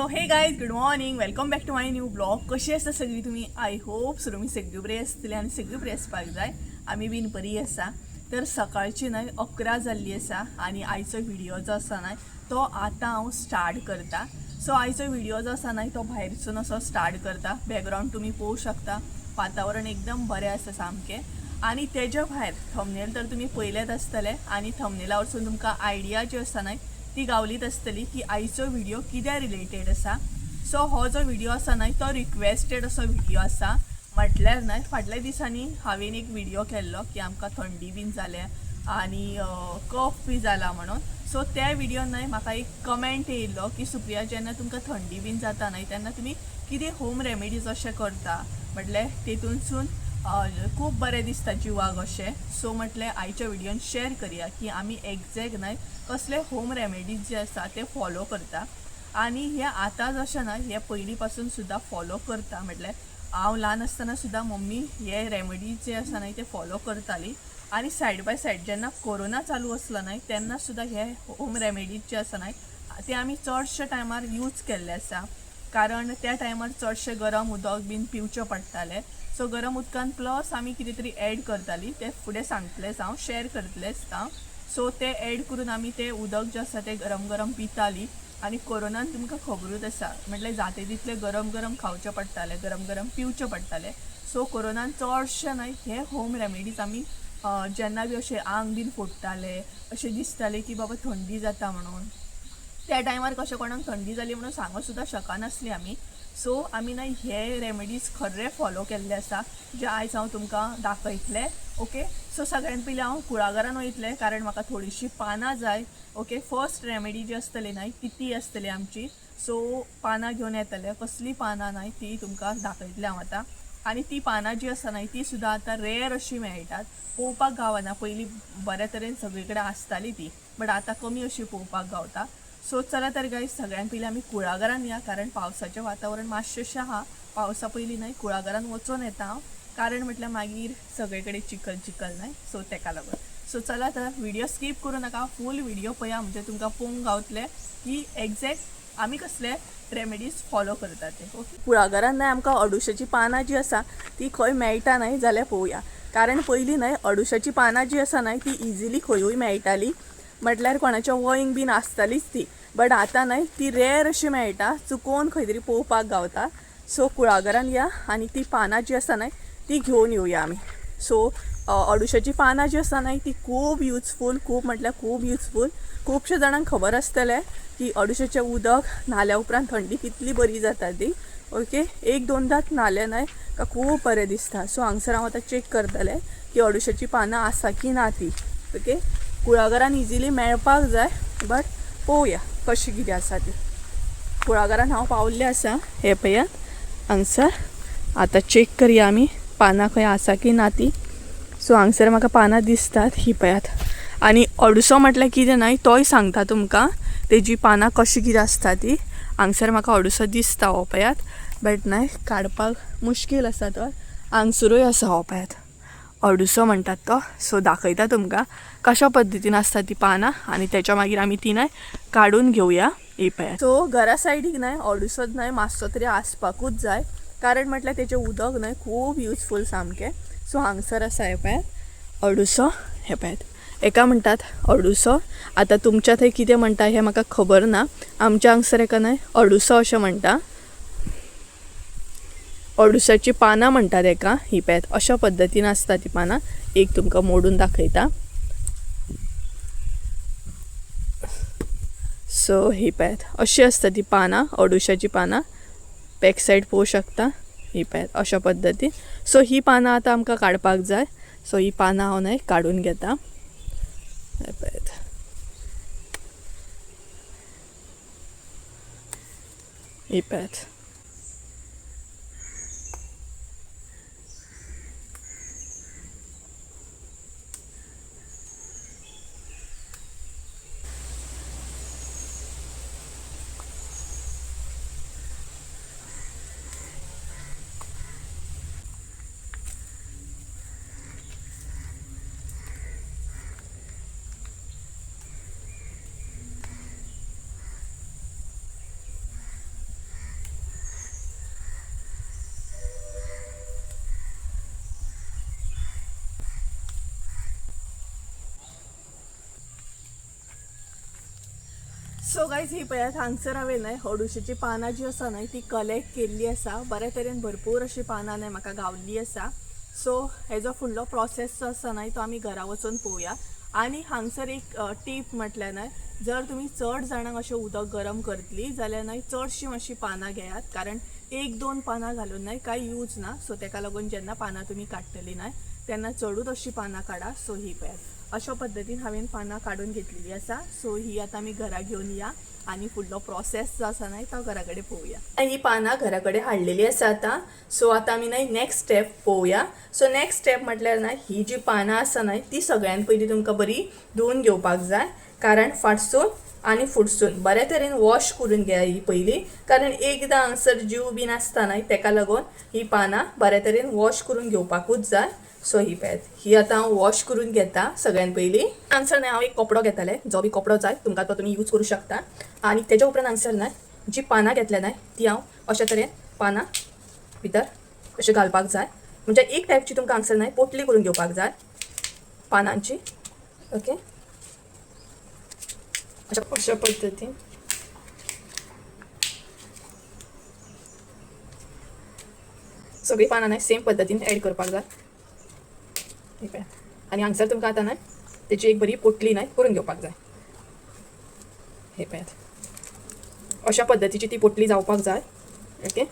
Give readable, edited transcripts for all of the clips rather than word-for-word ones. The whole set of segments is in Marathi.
हे guys good morning, welcome back to my new blog. कशी आसा सगळी तुमी? आय होप तुमी सगळी बरी आसतली आनी सगळी बरी आसपाक जाय. आमी बीन बरी आसा. तर सकाळची न्हय 11 जाल्ली आसा आनी आयचो व्हिडिओ जो आसा न्हय तो आतां हांव स्टार्ट करता. सो आयचो व्हिडिओ जो आसा न्हय तो भायरसून असो स्टार्ट करता. बॅकग्रावंड तुमी पळोवंक शकता, वातावरण एकदम बरें आसा सामकें. आणि तेज्या भायर थंबनेल तर तुमी पळयलेच आसतले आनी थंबनेला वरसून तुमकां आयडिया जी आसा न्हय ती गावलीच आसतली की आयचो व्हिडिओ कित्या रिलेटेड आसा. सो हो जो व्हिडिओ आसा न्हय तो रिक्वेस्टेड असो व्हिडिओ आसा. म्हटल्यार न्हय फाटल्या दिसांनी हांवें एक व्हिडिओ केल्लो की आमकां थंडी बीन जाल्या आनी कफ बी जाला म्हणून. सो त्या व्हिडिओन न्हय म्हाका एक कमेंट येयल्लो की सुप्रिया जेन्ना तुमकां थंडी बीन जाता न्हय तेन्ना तुमी कितें होम रेमेडीज अशें करता, म्हटल्यार तेतूनसून खूब बरें दिसता जिवाक अशें. सो म्हटलें आयच्या व्हिडिओन शेअर करुया की आमी एग्जॅक्ट न्हय कसले होम रेमेडीज जे आसा ते फॉलो करता आनी हे आतां जशें न्हय हे पयलीं पासून सुद्दां फॉलो करता. म्हटल्यार हांव ल्हान आसतना सुद्दां मम्मी हे रेमेडीज जे आसा न्हय ते फॉलो करताली आनी सायड बाय सायड जेन्ना कोरोना चालू आसलो न्हय तेन्ना सुद्दां हे होम रेमेडीज जे आसा न्हय ते आमी चडशे टायमार यूज केल्ले आसा. कारण त्या टायमार चडशे गरम उदक बीन पिवचें पडटालें. सो गरम उदकान प्लस आमी कितें तरी एड करताली, ते फुडें सांगतलेंच हांव, शेअर करतलेंच हांव. सो ते एड करून आमी ते उदक जे आसा ते गरम गरम पिताली. आनी कोरोनान तुमकां खबरूच आसा म्हटल्यार जाता तितले गरम गरम खावचें पडटालें, गरम गरम पिवचें पडटालें. सो कोरोनान चडशे न्हय हे होम रेमेडीज आमी जेन्ना बी अशें आंग बीन फोडटाले, अशें दिसतालें की बाबा थंडी जाता म्हणून, त्या टायमार कशें कोणाक थंडी जाली म्हणून सांगूंक सुद्दां शकनासली आमी. सो आमी न्हय हे रेमेडीज खरे फॉलो केल्ले आसा जे आयज हांव तुमकां दाखयतलें. ओके, सो सगळ्यान पयलीं हांव कुळागरान वयतलें कारण म्हाका थोडीशी पानां जाय. ओके, फर्स्ट रेमेडी जी आसतली न्हय ती आसतली आमची. सो पानां घेवन येतले, कसली पानां न्हय ती तुमकां दाखयतलें हांव आतां. आनी ती पानां जी आसा न्हय ती सुद्दां आतां रेअर अशी मेळटात, पळोवपाक गावना. पयलीं बऱ्या तरेन सगळे कडेन आसताली ती, बट आतां कमी अशी पळोवपाक गावता. सो चला तर गायज सगळ्यान पयलीं आमी कुळागरान या, कारण पावसाचें वातावरण मातशेंशें आहा. पावसा पयलीं न्हय कुळागरान वचून येता हांव, कारण म्हटल्यार मागीर सगळे कडेन चिखल चिखल न्हय, सो तेका लागून. सो चला तर व्हिडिओ स्कीप करूं नाका, फूल व्हिडिओ पळया म्हणजे तुमकां पळोवंक गावतलें की एग्जॅक्ट आमी कसले रेमेडीज फॉलो करता ते. ओके, कुळागरान न्हय आमकां अडुशाची पानां जी आसा ती खंय मेळटा न्हय जाल्यार पळोवया. कारण पयलीं न्हय अडुशाची पानां जी आसा न्हय ती इजिली खंयूय मेळटाली, म्हटल्यार कोणाच्या वयींक बीन आसतालीच ती. बट आतां न्हय ती रेअर अशी मेळटा, चुकोवन खंय तरी पळोवपाक गावता. सो कुळागरान या आनी ती पानां जी आसा न्हय ती घेवन येवया आमी. सो अडुशाची पानां जी आसा न्हय ती खूब युजफूल, खूब म्हटल्यार खूब युजफूल. खुबशे जाणांक खबर आसतलें की अडुशाचें उदक न्हाल्या उपरांत थंडी कितली बरी जाता ती. ओके, एक दोनदांच न्हालें न्हय का खूब बरें दिसता. सो हांगसर हांव आतां चॅक करतलें की अडुशाची पानां आसा की ना ती. ओके, कुळागरान इजिली मेळपाक जाय, बट पळोवया कशी कितें आसा ती. कुळागरान हांव पावल्लें आसा, हे पळयात हांगसर. आतां चॅक करया आमी पानां खंय आसा की ना ती. सो हांगसर म्हाका पानां दिसतात, ही पळयात. आनी अडुसो म्हटल्यार कितें न्हय तोय सांगता तुमकां, तेजी पानां कशी कितें आसता ती. हांगसर म्हाका अडुसो दिसता, हो पळयात, बट न्हय काडपाक मुश्कील आसा तो. हांगसरूय आसा, हो पळयात अडुसो म्हणटात तो. सो दाखयता तुमकां कशा पद्दतीन आसता ती पानां आनी तेच्या मागीर आमी ती न्हय काडून घेवया. ही पळयात. सो घरा सायडीक न्हय अडुसो न्हय मातसो तरी आसपाकूच जाय, कारण म्हटल्यार तेचें उदक न्हय खूब युजफूल सामकें. सो हांगसर आसा हे पळयात अडुसो, हे पळयात एका म्हणटात अडुसो. आतां तुमच्या थंय कितें म्हणटा हें म्हाका खबर ना. आमच्या हांगसर एका न्हय अडुसो अशें म्हणटा, अडुसाची पानां म्हणटात एका. ही पळयात अशा पद्दतीन आसता ती पानां. एक तुमकां मोडून दाखयता. सो ही पळयात अशी आसता ती पानां, अडुशाची पानां. बॅक सायड पळोवंक शकता, ही पळयात अशा पद्दतीन. सो ही पानां आतां आमकां काडपाक जाय. सो ही पानां हांव न्हय काडून घेता. हे पळयात, ही पळयात. सो गायज ही पळयात हांगसर हांवें न्हय अडुळशाची पानां जी आसा न्हय ती कलेक्ट केल्ली आसा. बऱ्या तरेन भरपूर अशी पानां न्हय म्हाका गावल्ली आसा. सो हेजो फुडलो प्रोसेस जो आसा न्हय तो आमी घरा वचून पळोवया. आनी हांगसर एक टीप म्हटल्यार न्हय, जर तुमी चड जाणांक अशें उदक गरम करतली जाल्यार न्हय चडशी मातशी पानां घेयात, कारण एक दोन पानां घालून न्हय कांय यूज ना. सो तेका लागून जेन्ना पानां तुमी काडटली न्हय तेन्ना चडूच अशी पानां काडा. सो ही पळयात अशा पद्दतीन हांवें पानां काडून घेतलेली आसा. सो ही आतां आमी घरा घेवन या आणि फुडलो प्रोसेस जो आसा न्हय तो घरा कडेन पळोवया. ही पानां घरा कडेन हाडलेली आसा आतां. सो आतां आमी न्हय नेक्स्ट स्टेप पळोवया. सो नेक्स्ट स्टेप म्हटल्यार न्हय ही जी पानां आसा न्हय ती सगळ्यान पयलीं तुमकां बरी धुवन घेवपाक जाय, कारण फाटसून आनी फुडसून बऱ्या तरेन वॉश करून घेया ही पयलीं, कारण एकदां हांगसर जीव बीन आसता न्हय तेका लागून ही पानां बऱ्या तरेन वॉश करून घेवपाकूच जाय. सो ही पळयात ही आतां हांव वॉश करून घेता सगळ्यान पयलीं. हांगसर न्हय हांव एक कपडो घेतले, जो बी कपडो जाय तुमकां तो तुमी यूज करूं शकता. आनी तेज्या उपरांत हांगसर न्हय जी पानां घेतल्या न्हय ती हांव अशा तरेन पानां भितर अशें घालपाक जाय. म्हणजे एक टायपची तुमकां हांगसर न्हय पोटली करून घेवपाक जाय पानांची. ओके, अशा पद्दतीन सगळी पानां न्हय सेम पद्दतीन ॲड करपाक जाय. आणि हांगसर तुमकां आतां न्हय तेची एक बरी पोटली न्हय करून घेवपाक जाय. हे पळयात अशा पद्दतीची ती पोटली जावपाक जाय. ओके,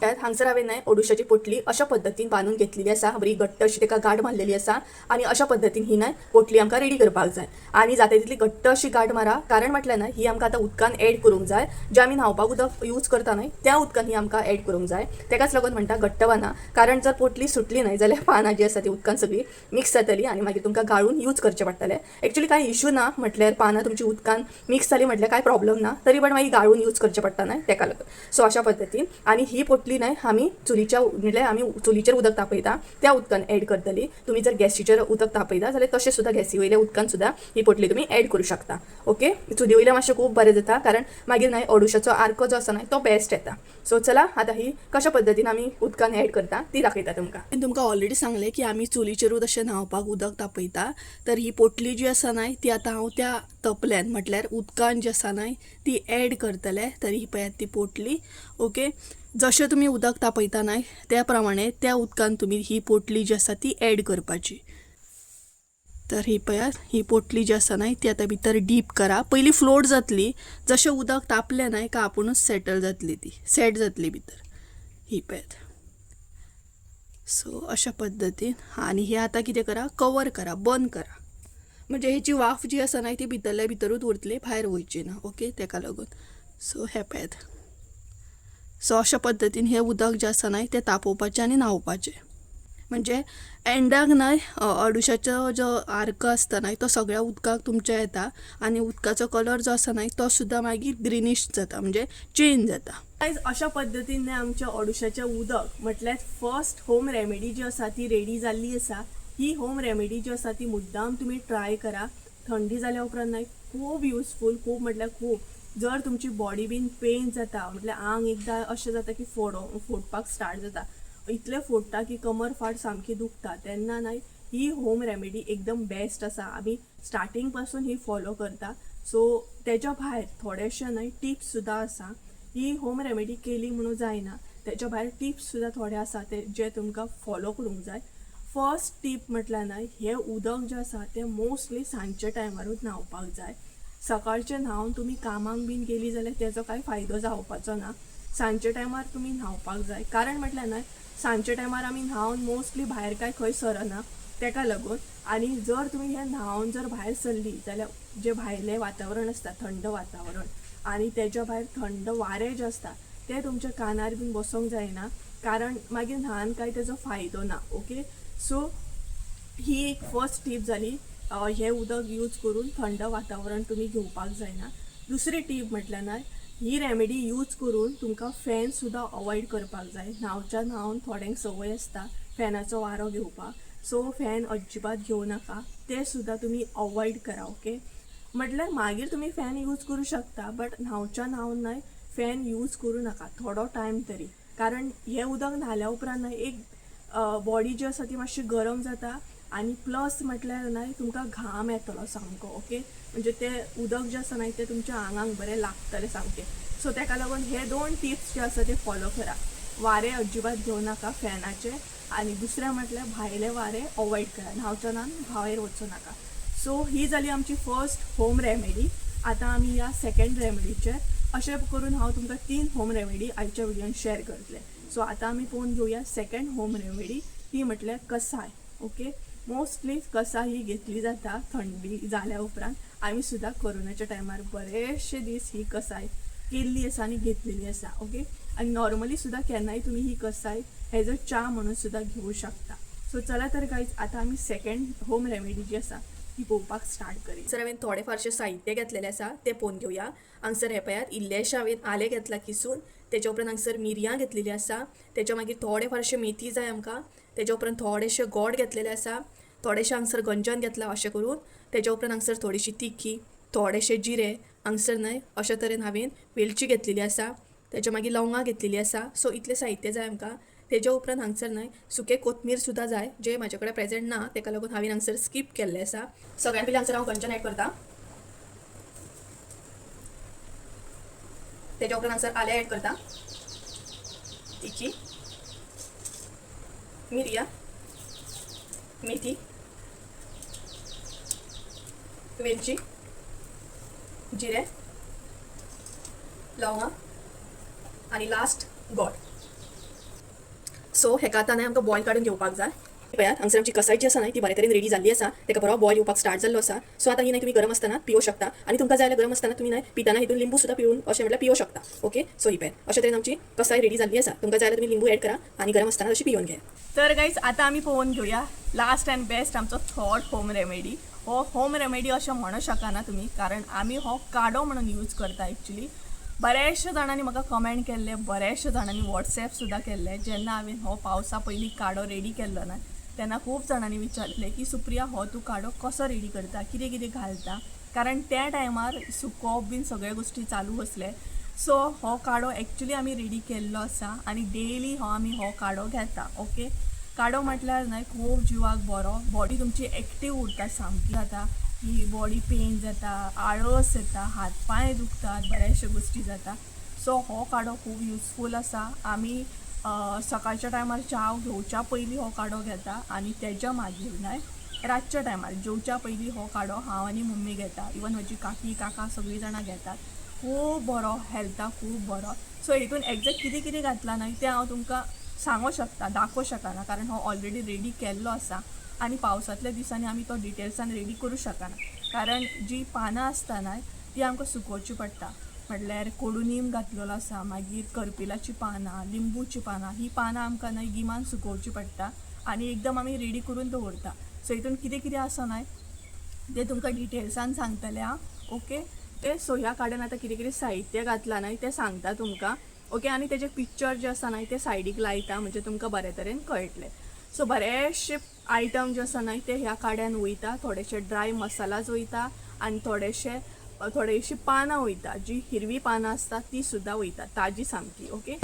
त्यात हांगसर हांवें न्हय अडुळशाची पोटली अशा पद्दतीन बांदून घेतलेली आसा. बरी घट्ट अशी तेका गाठ मारलेली आसा आणि अशा पद्दतीन ही न्हय पोटली आमकां रेडी करपाक जाय. आणि जाता तितली घट्ट अशी गाठ मारा, कारण म्हटल्यार न्हय ही आमकां आतां उदकान ॲड करूंक जाय. जे आमी न्हावपाक उदक यूज करता न्हय त्या उदकान ही आमकां ॲड करूंक जाय. तेकाच लागून म्हणटा घट्ट बांदा, कारण जर पोटली सुटली न्हय जाल्यार पानां जी आसा ती उदकान सगळी मिक्स जातली आणि मागीर तुमकां गाळून यूज करचें पडटलें. एक्चुअली कांय इशू ना, म्हटल्यार पानां तुमची उदकान मिक्स जाली म्हटल्यार कांय प्रॉब्लम ना, तरी पण मागीर गाळून यूज करचें पडटा न्हय तेका लागून. सो अशा पद्दतीन आणि ही पोटली न्हय आमी चुलीच्या म्हणजे आमी चुलीचेर उदक तापयता त्या उदकान ॲड करतली. तुम्ही जर गॅसीचेर उदक तापयता जाल्यार तशें सुद्दां गॅसी वयल्या उदकान सुद्दां ही पोटली तुमी ॲड करूं शकता. ओके, चुली वयल्या मातशें खूब बरें जाता, कारण मागीर न्हय अडुळशाचो आर्को जो आसा न्हय तो बेस्ट येता. सो चला आतां ही कशा पद्दतीन आमी उदकान ॲड करता ती दाखयता तुमकां. तुमकां ऑलरेडी सांगलें की आमी चुलीचेरूच अशें न्हावपाक उदक तापयता. तर ही पोटली जी आसा न्हय ती आतां हांव त्या तपल्यान म्हटल्यार उदकान जी आसा न्हय ती ॲड करतलें. तर ही पळयात ती पोटली. ओके, जशें तुमी उदक तापयता न्हय त्या प्रमाणे त्या उदकान तुमी ही पोटली जी आसा ती ॲड करपाची. तर ही पळयात ही पोटली जी आसा न्हय ती आतां भितर डीप करा. पयलीं फ्लोट जातली, जशें उदक तापलें न्हय का आपुणूच सेटल जातली, ती सेट जातली भितर. ही पळयात. सो अशा पद्दतीन आनी हे आतां कितें करा, कवर करा, बंद करा, म्हणजे हेची वाफ जी आसा न्हय ती भितरल्या भितरूच उरतली, भायर वयची ना. ओके, तेका लागून. सो हे पळयात. सो अशा पद्दतीन हे उदक जे आसा न्हय तें तापोवपाचें आनी न्हावपाचें. म्हणजे एंडाक न्हय अडुळशाचो जो आर्क आसता न्हय तो सगळ्या उदकाक तुमच्या येता आनी उदकाचो कलर जो आसा न्हय तो सुद्दां मागीर ग्रीनिश जाता, म्हणजे चेंज जाता. अशा पद्दतीन आमच्या अडुळशाचें उदक म्हटल्यार फर्स्ट होम रेमेडी जी आसा ती रेडी जाल्ली आसा. ही होम रेमेडी जी आसा ती मुद्दाम तुमी ट्राय करा. थंडी जाल्या उपरांत न्हय खूब युजफूल, खूब म्हटल्यार खूब. जर तुमची बॉडी बीन पेन जाता म्हटल्यार आंग एकदां अशें जाता की फोडपाक स्टार्ट जाता, इतलें फोडटा की कमर फाट सामकी दुखता, तेन्ना न्हय ही होम रेमेडी एकदम बेस्ट आसा. आमी स्टार्टींग पासून ही फॉलो करता. सो तेच्या भायर थोडेशे न्हय टिप्स सुद्दां आसा. ही होम रेमेडी केली म्हणून जायना, तेच्या भायर टिप्स सुद्दां थोडे आसा ते जे तुमकां फॉलो करूंक जाय. फर्स्ट टीप म्हटल्यार न्हय हें उदक जें आसा तें मोस्टली सांजच्या टायमारूच न्हावपाक जाय. सकाळचें न्हावन तुमी कामाक बीन गेली जाल्यार तेजो कांय फायदो जावपाचो ना. सांजच्या टायमार तुमी न्हावपाक जाय, कारण म्हटल्यार न्हय सांजच्या टायमार आमी न्हावन मोस्टली भायर कांय खंय सरना तेका लागून. आनी जर तुमी हें न्हावन जर भायर सरली जाल्यार जें भायलें वातावरण आसता थंड वातावरण आनी तेच्या भायर थंड वारें जें आसता तें तुमच्या कानार बीन बसोंक जायना, कारण मागीर न्हावन कांय तेजो फायदो ना. ओके, सो ही एक फर्स्ट टीप जाली. हे उदक यूज करून थंड वातावरण तुमी घेवपाक जायना. दुसरी टीप म्हटल्यार न्हय ही रेमेडी यूज करून तुमकां फॅन सुद्दां अवॉयड करपाक जाय. न्हांवच्या न्हावन थोड्यांक संवय आसता फॅनाचो वारो घेवपाक, सो फॅन अजिबात घेवं नाका, ते सुद्दां तुमी अवॉयड करा. ओके, म्हटल्यार मागीर तुमी फॅन यूज करूं शकता, बट न्हांवच्या न्हावन न्हय फॅन यूज करूं नाका थोडो टायम तरी, कारण हे उदक न्हाल्या उपरांत न्हय एक बॉडी जी आसा ती मातशी गरम जाता आणि प्लस म्हटल्यार न्हय तुमकां घाम येतलो सामको. ओके, म्हणजे ते उदक जे आसा न्हय ते तुमच्या आंगाक बरें लागतले सामके. सो ताका लागून हे 2 टिप्स जे आसा ते फॉलो करा. वारे अजिबात घेवं नाका फॅनाचे, आणि दुसरें म्हटल्यार भायले वारे अवॉइड करा, न्हांवचेनान भायर वचूं नाका. सो ही जाली आमची फर्स्ट होम रेमेडी. आतां आमी या सेकंड रेमेडीचेर. अशें करून हांव तुमकां 3 होम रेमेडी आयच्या व्हिडिओन शेअर करतले. सो आतां आमी पळोवन घेवया सेकंड होम रेमेडी. ती म्हटल्यार कसाय. ओके, मोस्टली कसाय ही घेतली जाता थंडी जाल्या उपरांत. आमी सुद्दां कोरोनाच्या टायमार बरेचशे दीस ही कसाय केल्ली आसा आनी घेतलेली आसा. ओके, आणि नॉर्मली सुद्दां केन्नाय तुमी ही कसाय एज अ च्या म्हणून सुद्दां घेवं शकता. सो चला तर गायज आतां आमी सेकंड होम रेमेडी जी आसा ती पळोवपाक स्टार्ट करूया. सर हांवें थोडे फारशे साहित्य घेतलेले आसा ते पळोवन घेवया. हांगसर हे पळयात इल्लेशें हांवें आलें घेतलां किसून. तेच्या उपरांत हांगसर मिरयां घेतलेली आसा. तेच्या मागीर थोडे फारशे मेथी जाय आमकां. तेच्या उपरांत थोडेशे गोड घेतलेले आसा. थोडेशें हांगसर गंजन घेतलां अशें करून. तेच्या उपरांत हांगसर थोडीशी तिखी, थोडेशे जिरे हांगसर न्हय अशे तरेन हांवें वेलची घेतलेली आसा. तेच्या मागीर लवंगां घेतलेली आसा. सो इतलें साहित्य जाय आमकां. तेच्या उपरांत हांगसर न्हय सुके कोथमीर सुद्दां जाय, जे म्हाजे कडेन प्रेजेंट ना तेका लागून हांवें हांगसर स्कीप केल्लें आसा. सगळ्यान पयलीं हांगसर हांव गंजन एड करता. तेच्या उपरांत हांगसर आलें एड करता, तिखी, मिरयां, मेथी, वेलची, जिरे, लवंगां आणि लास्ट गोड. सो हेका आतां आमकां बॉयल काडून घेवपाक जाय. पळयात हांगसर आमची कसाय जी आसा न्हय ती बरे तरेन रेडी जाल्ली आसा. तेका बरो बॉयल येवपाक स्टार्ट जाल्लो आसा. सो आतां ही न्हय तुमी गरम आसतना पिवं शकता, आनी तुमकां जाय जाल्यार गरम आसतना तुमी न्हय पिताना हितून लिंबू सुद्दां पिळून अशें म्हटल्यार पिवं शकता. ओके, सो ही पळयात अशे तरेन आमची कसाय रेडी जाल्ली आसा. तुमकां जाय जाल्यार तुमी लिंबू एड करा आनी गरम आसतना अशी पिवन घ्या. तर गायज आतां आमी पळोवन घेवया लास्ट अँड बेस्ट आमचो थर्ड होम रेमेडी. हो होम रेमेडी अशें म्हणू शकना तुमी, कारण आमी हो काडो म्हणून यूज करता एक्चुली. बऱ्याचशा जाणांनी म्हाका कमेंट केल्ले, बऱ्याचशा जाणांनी वॉट्सॅप सुद्दां केल्ले. जेन्ना हांवें हो पावसा पयलीं काडो रेडी केल्लो ना तेन्ना खूब जाणांनी विचारलें की सुप्रिया हो तूं काडो कसो रेडी करता, कितें कितें घालता, कारण त्या टायमार सुकोवप बीन सगळे गोश्टी चालू आसले. सो हो काडो एक्चुली आमी रेडी केल्लो आसा आनी डेली आमी हो काडो घेता. ओके, काडो म्हटल्यार न्हय खूब जिवाक बरो. बॉडी तुमची एक्टीव उरता सामकी. जाता की बॉडी पेन जाता, आळस येता, हात पांय दुखतात, बऱ्याचशा गोश्टी जाता. सो हो काडो खूब युजफूल आसा. आमी सकाळच्या टायमार च्या घेवच्या पयलीं हो काडो घेता आनी तेच्या मागीर न्हय रातच्या टायमार जेवच्या पयलीं हो काडो हांव आनी मम्मी घेता. इवन म्हजी काकी काका सगळीं जाणां घेतात. खूब बरो, हेल्थाक खूब बरो. सो हितून एक्झॅक्ट कितें कितें घातलां न्हय तें हांव तुमकां सांगूं शकता, दाखोवं शकना, कारण हो ऑलरेडी रेडी केल्लो आसा आनी पावसांतल्या दिसांनी आमी तो डिटेल्सान रेडी करूं शकना. कारण जी पानां आसता न्हय ती आमकां सुकोवची पडटा. म्हटल्यार कोडूनीम घातलेलो आसा, मागीर करपिलाची पानां, लिंबूची पानां, ही पानां आमकां न्हय गिमान सुकोवची पडटा आनी एकदम आमी रेडी करून दवरता. सो हितून कितें कितें आसा न्हय तें तुमकां डिटेल्सान सांगतलें हांव. ओके, ते सो ह्या काड्यान आतां कितें कितें साहित्य घातलां न्हय तें सांगता तुमकां. ओके, आनी तेजे पिक्चर जे आसा न्हय ते सायडीक लायता, म्हणजे तुमकां बरे तरेन कळटलें. सो बरेचशे आयटम जे आसा न्हय ते ह्या काड्यान वयता. थोडेशे ड्राय मसालाज वयता आनी थोडीशी पानां वयता. जी हिरवी पानां आसता ती सुद्दां वयता, ताजी सामकी. ओके,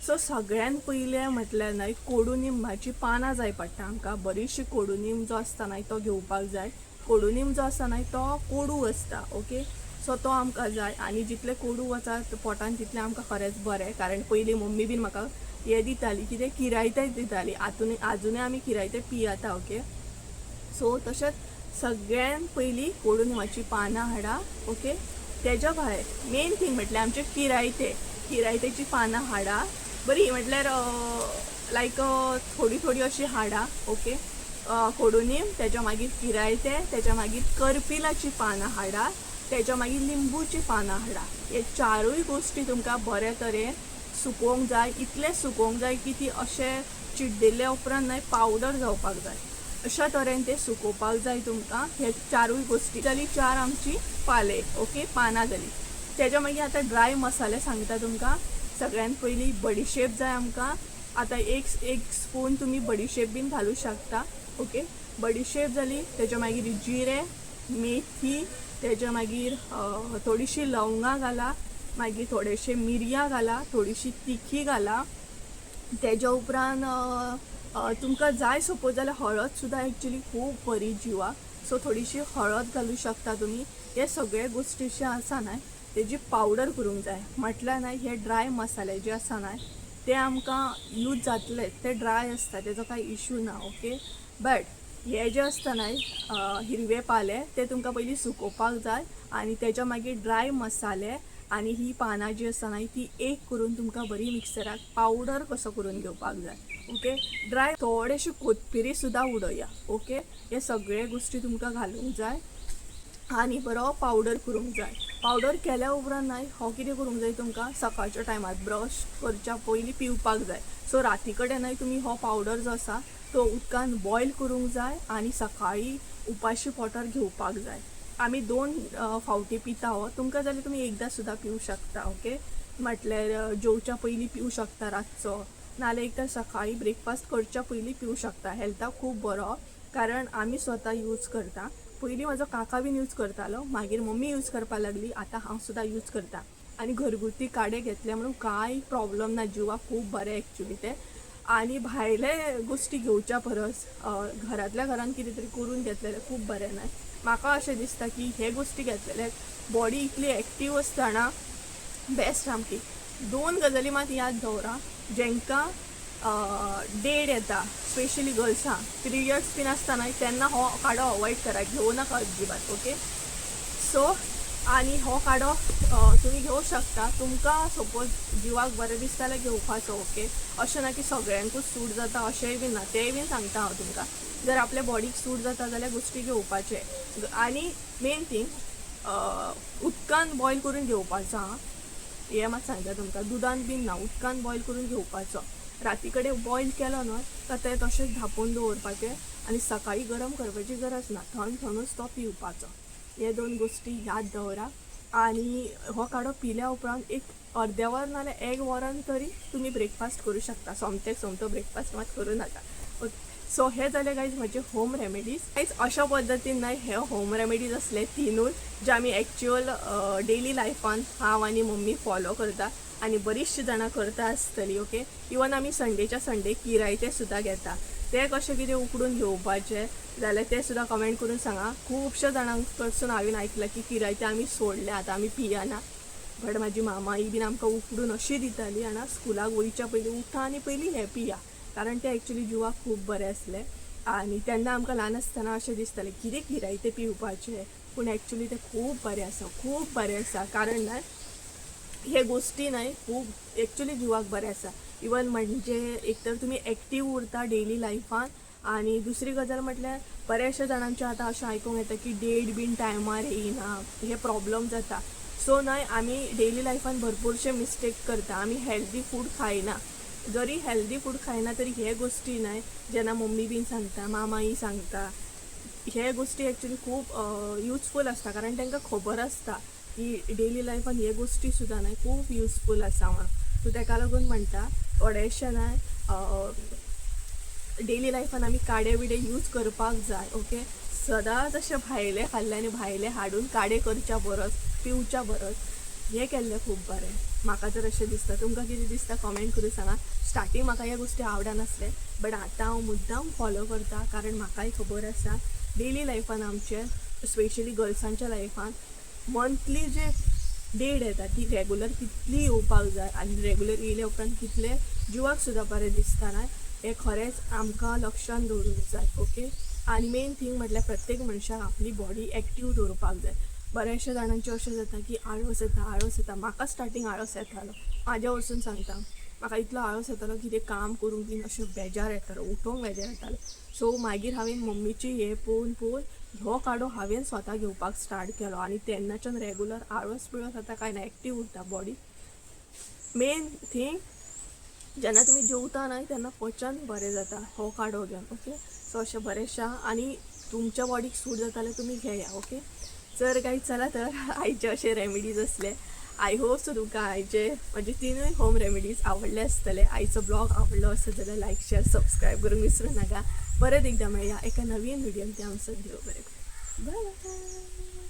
सो सगळ्यान पयलें म्हटल्यार न्हय कोडूनिमाची पानां जाय पडटा आमकां. बरीचशी कोडूनीम जो आसता न्हय तो घेवपाक जाय. कोडूनीम जो आसा न्हय तो कोडू आसता. ओके, सो तो आमकां जाय आनी जितले कोडू वचात पोटान तितलें आमकां खरेंच बरें. कारण पयलीं मम्मी बीन म्हाका हे दिताली, कितें किरायतें दिताली. आजुनूय आमी किरायतें पियेता. ओके, सो तशेंच सगळ्यान पयलीं कोडूनिमाची पानां हाडा. ओके, तेज्या भायर मेन थींग म्हटल्यार आमचे किरायतेची पानां हाडा. बरी म्हटल्यार लायक थोडी थोडी अशी हाडा. ओके, कोडूनीम, तेच्या मागीर किरायतें, तेच्या मागीर करपिलाची पानां हाडा, तेच्या मागीर लिंबूची पानां हाडा. हे चारूय गोश्टी तुमकां बरे तरेन सुकोवंक जाय. इतलें सुकोवंक जाय की ती अशें चिड्डिल्ल्या उपरांत न्हय पावडर जावपाक जाय. अशा तरेन ते सुकोवपाक जाय तुमकां. हे चारूय गोश्टी जाली 4 आमची पाले. ओके, पानां जाली. तेच्या मागीर आतां ड्राय मसाले सांगता तुमकां. सगळ्यान पयलीं बडीशेप जाय आमकां. आतां एक स्पून तुमी बडीशेप बीन घालूं शकता. ओके, बडीशेप जाली. तेच्या मागीर जिरे, मेथी, तेच्या मागीर थोडीशी लवंगां घाला, मागीर थोडेशे मिरयां घाला, थोडीशी तिखी घाला. तेच्या उपरांत तुमकां जाय सपोज जाल्यार हळद सुद्दां एक्चुली खूब बरी जिवाक, सो थोडीशी हळद घालूं शकता तुमी. हे सगळे गोश्टी जे आसा न्हय तेजी पावडर करूंक जाय. म्हटल्यार न्हय हे ड्राय मसाले जे आसा न्हय ते आमकां यूज जातले, ते ड्राय आसता, तेजो कांय इशू ना. ओके, बट हे जे आसता न्हय हिरवे पाले ते तुमकां पयलीं सुकोवपाक जाय आनी तेच्या मागीर ड्राय मसाले आनी ही पानां जी आसा न्हय ती एक करून तुमकां बरी मिक्सराक पावडर कसो करून घेवपाक जाय. ओके, ड्राय थोडेशी कोथमिरी सुद्दां उडया. ओके, हे सगळे गोश्टी तुमकां घालूंक जाय आनी बरो पावडर करूंक जाय. पावडर केल्या उपरांत न्हय हो कितें करूंक जाय तुमकां सकाळच्या टायमार ब्रश करच्या पयलीं पिवपाक जाय. सो राती कडेन न्हय तुमी हो पावडर जो आसा तो उदकान बॉयल करूंक जाय आनी सकाळीं उपाशी पोटार घेवपाक जाय. आमी 2 फावटी पिता हो, तुमकां जाल्यार तुमी एकदां सुद्दां पिवूं शकता. ओके, म्हटल्यार जेवच्या पयलीं पिवूं शकता रातचो, नाल्यार एकदां सकाळीं ब्रेकफास्ट करच्या पयलीं पिवूं शकता. हेल्थाक खूब बरो, कारण आमी स्वता यूज करता. पयलीं म्हाजो काका बीन यूज करतालो, मागीर मम्मी यूज करपाक लागली, आतां हांव सुद्दां यूज करता. आनी घरगुती काडे घेतले म्हणून कांय प्रॉब्लम ना, जिवाक खूब बरें एक्चुली ते. आनी भायले गोश्टी घेवच्या परस घरांतल्या घरान कितें तरी करून घेतलेलें खूब बरें न्हय. म्हाका अशें दिसता की हे गोश्टी घेतलेले बॉडी इतली एक्टीव आसतना बेस्ट सामकी. 2 गजाली मात याद दवरा, जेंकां डेड येता स्पेशली गर्ल्सां पिरियड्स बीन आसता न्हय तेन्ना हो काडो अवॉयड करा, घेवं नाका अजिबात. ओके, सो आनी हो काडो तुमी घेवं शकता. तुमकां सपोज जिवाक बरें दिसता जाल्यार घेवपाचो. ओके, अशें ना की सगळ्यांकूच सूट जाता अशेंय बीन ना, तेंय बीन सांगता हांव तुमकां. जर आपल्या बॉडीक सूट जाता जाल्यार गोश्टी घेवपाचे. आनी मेन थिंग उदकान बॉयल करून घेवपाचो. हे मात सांगता तुमकां, दुदान बीन ना, उदकान बॉयल करून घेवपाचो. राती कडेन बॉयल केलो न्हय तर ते तशेंच धापून दवरपाचें आनी सकाळीं गरम करपाची गरज ना, थंडूच तो पिवपाचो. हे 2 गोश्टी याद दवरा. आनी हो काडो पिल्या उपरांत एक अर्दे वर नाल्यार 1 वरान तरी तुमी ब्रेकफास्ट करूं शकता. सोमतो ब्रेकफास्ट मात करूं नाका. ओके, सो हे जाले गायज म्हजे होम रेमेडीज. गायज अशा पद्दतीन न्हय हे होम रेमेडीज असले 3 जे आमी एक्चुअल डेली लायफान हांव आनी मम्मी फॉलो करता आनी बरीचशी जाणां करता आसतली. ओके, इवन आमी संडेच्या संडे किरायते सुद्दां घेता. ते कशें कितें उकडून घेवपाचें जाल्यार ते सुद्दां कमेंट करून सांगा. खुबश्या जाणां कडसून हांवें आयकलां की किरायते आमी सोडले, आतां आमी पियाना. बट म्हाजी मामा ही बीन आमकां उकडून अशी दिताली आनी स्कुलाक वयच्या पयलीं उठा आनी पयलीं हें पिया, कारण ते एक्चुली जिवाक खूब बरें आसलें. आनी तेन्ना आमकां ल्हान आसतना अशें दिसतालें कितें किरायते पिवपाचें, पूण एक्चुली ते खूब बरें आसा. कारण न्हय हे गोश्टी न्हय खूब एक्चुली जिवाक बरें आसा. इवन म्हणजे एक तर तुमी एक्टीव उरता डेली लायफान. आनी दुसरी गजाल म्हटल्यार बऱ्याचशा जाणांचे आतां अशें आयकूंक येता की डेट बीन टायमार येयना, हे प्रॉब्लम जाता. सो न्हय आमी डेली लायफान भरपूरशे मिस्टेक करता. आमी हेल्दी फूड खायना. जरी हेल्दी फूड खायना तरी हे गोश्टी न्हय जेन्ना मम्मी बीन सांगता, मामाई सांगता, हे गोश्टी एक्चुली खूब यूजफूल आसता, कारण तांकां खबर आसता की डेली लायफान हे गोश्टी सुद्दां न्हय खूब यूजफूल आसा म्हणून. सो ताका लागून म्हणटा थोडेशे न्हय डेली लायफान आमी काडे बिडे यूज करपाक जाय. ओके, सदांच अशें भायले खाल्ले आनी भायले हाडून काडे करच्या परस पिवच्या परस हे केल्लें खूब बरें. म्हाका तर अशें दिसता. तुमकां कितें दिसता कमेंट करून सांगा. स्टार्टींग म्हाका ह्या गोश्टी आवडनासले, बट आतां हांव मुद्दाम फॉलो करता, कारण म्हाकाय खबर आसा डेली लायफान आमचे स्पेशली गर्ल्सांच्या लायफान मंथली जे डेट येता ती रेगुलर कितली येवपाक जाय आनी रेगुलर येयल्या उपरांत कितले जिवाक सुद्दां बरें दिसता न्हय हे खरेंच आमकां लक्षान दवरूंक जाय. ओके, आनी मेन थिंग म्हटल्यार प्रत्येक मनशाक आपली बॉडी एक्टीव दवरपाक जाय. बऱ्याचशा जाणांचें अशें जाता की आळस येता. म्हाका स्टार्टींग आळस येतालो, म्हाज्या वरसून सांगता. म्हाका इतलो आळस येतालो की तें काम करूंक बीन अशें बेजार येतालो, उठोंक बेजार येतालो. सो मागीर हांवें मम्मीची हे पळोवन हो काडो हांवें स्वता घेवपाक स्टार्ट केलो आनी तेन्नाच्यान रेगुलर आळस पिळस आतां कांय ना, एक्टीव उरता बॉडी. मेन थिंग जेन्ना तुमी जेवता न्हय तेन्ना पचन बरें जाता हो काडो घेवन. ओके, सो अशें बरेंशा आनी तुमच्या बॉडीक सूट जाता जाल्यार तुमी घेया. ओके, जर काही चला तर आयचे अशे रेमेडीज असले. आय होप सो तुमकां आयचे म्हणजे 3 होम रेमेडीज आवडले आसतले. आयचो ब्लॉग आवडलो आसत जाल्यार लायक शेअर सबस्क्रायब करूंक विसरूं नाका. परत एकदा मेळया एका नवीन व्हिडियोन. ते आमचं देव बरें. बाय.